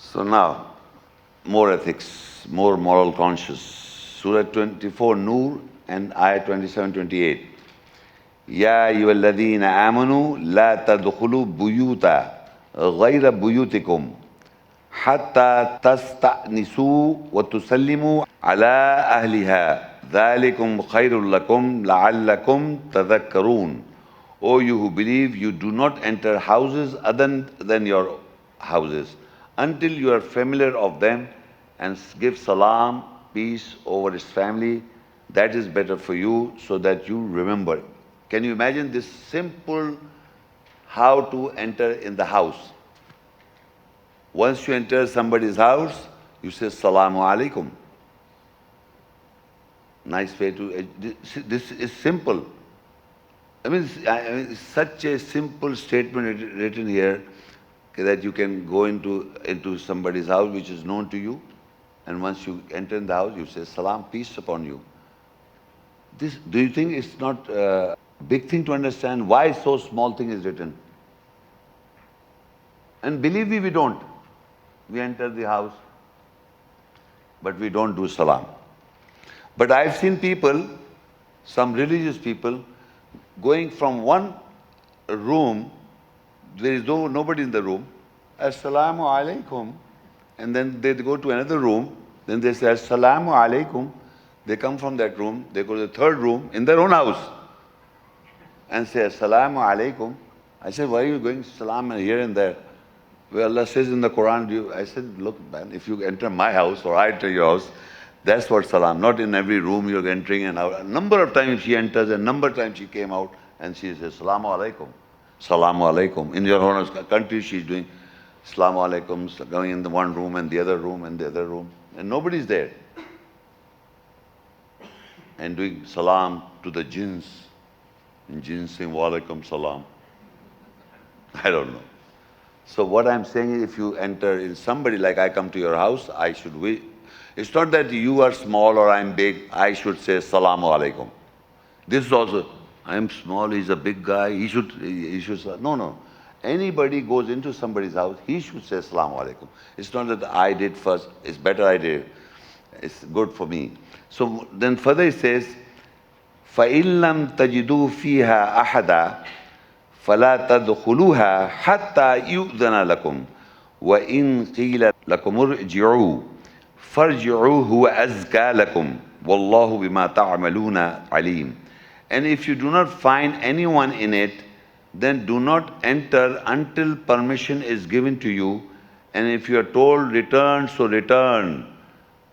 So now, more ethics, more moral conscious. Surah 24 Noor and Ayah 27-28. يا أيها الذين آمنوا لا تدخلوا بيوتا غير بيوتكم حتى تستأنسوا وتسلموا على أهلها ذلكم خير لكم لعلكم تذكرون. O you who believe, you do not enter houses other than your houses until you are familiar of them and give salam, peace over its family. That is better for you so that you remember. Can you imagine this simple how to enter in the house? Once you enter somebody's house, you say Salamu Alaikum. Nice way to, this is simple. I mean, it's such a simple statement written here that you can go into somebody's house which is known to you, and once you enter in the house, you say Salam, peace upon you. This, do you think it's not a big thing to understand why so small thing is written? And believe me, we don't. We enter the house, but we don't do salam. But I've seen people, some religious people, going from one room, there is nobody in the room, Assalamu alaikum, and then they go to another room, then they say Assalamu alaikum, they come from that room, they go to the third room in their own house and say Assalamu alaikum. I said, why are you going salam here and there? Well, Allah says in the Quran, I said, look man, if you enter my house or I enter your house, that's what salam, not in every room you're entering and out. A number of times she enters, a number of times she came out and she says, Salamu alaikum, Salamu alaikum. In your own country she's doing Salamu alaikum, going in the one room and the other room and the other room, and nobody's there. And doing salam to the jinns, and jinns saying, wa alaikum salam. I don't know. So what I'm saying is, if you enter in somebody, like I come to your house, I should wait. It's not that you are small or I'm big, I should say Salamu alaikum. This is also, I'm small, he's a big guy, he should no. Anybody goes into somebody's house, he should say Salamu alaikum. It's not that I did first, it's better I did. It's good for me. So then further it says, فَإِن لَمْ تَجِدُوا فِيهَا أَحَدًا فَلَا تَدْخُلُوهَا حَتَّى يُؤْذَنَ لَكُمْ وَإِن قِيلَ لَكُمُ ارْجِعُوا فَارْجِعُوا هُوَ أَزْكَى لَكُمْ وَاللَّهُ بِمَا تَعْمَلُونَ عَلِيمٌ. And if you do not find anyone in it, then do not enter until permission is given to you. And if you are told return, so return.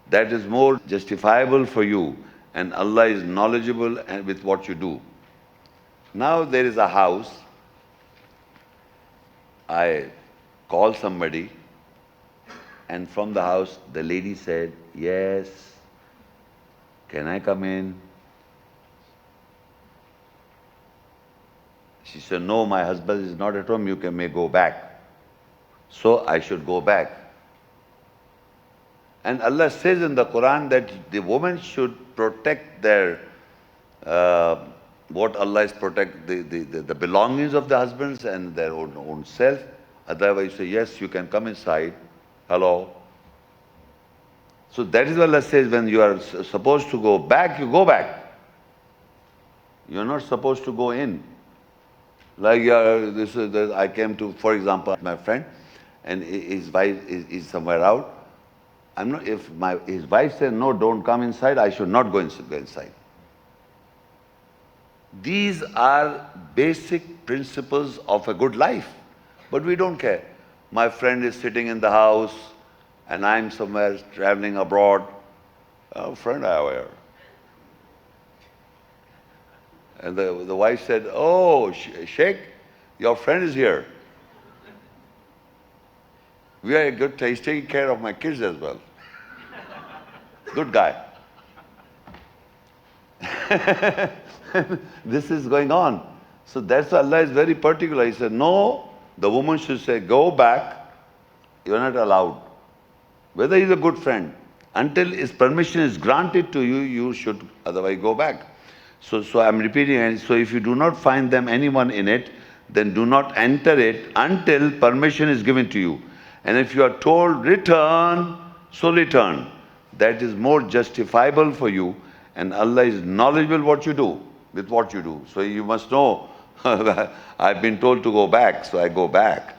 That is more justifiable for you. And Allah is knowledgeable with what you do. Now there is a house. I call somebody, and from the house the lady said, yes, can I come in? She said, no, my husband is not at home, you may go back. So I should go back. And Allah says in the Quran that the woman should protect their, what Allah is protect, the belongings of the husbands and their own self. Otherwise you say, yes, you can come inside. Hello. So that is what Allah says, when you are supposed to go back, you go back. You're not supposed to go in. Like I came to, for example, my friend, and his wife is somewhere out. I'm not, if his wife said, no, don't come inside, I should not go inside. These are basic principles of a good life, but we don't care. My friend is sitting in the house and I'm somewhere traveling abroad. Oh, friend I have here. And the wife said, oh, Sheikh, your friend is here. We are good, he's taking care of my kids as well. Good guy. This is going on. So that's why Allah is very particular. He said, no, the woman should say, go back. You are not allowed. Whether he's a good friend, until his permission is granted to you, you should otherwise go back. So I'm repeating, and so if you do not find anyone in it, then do not enter it until permission is given to you. And if you are told return, so return. That is more justifiable for you, and Allah is knowledgeable what you do, with what you do. So you must know, I've been told to go back, so I go back.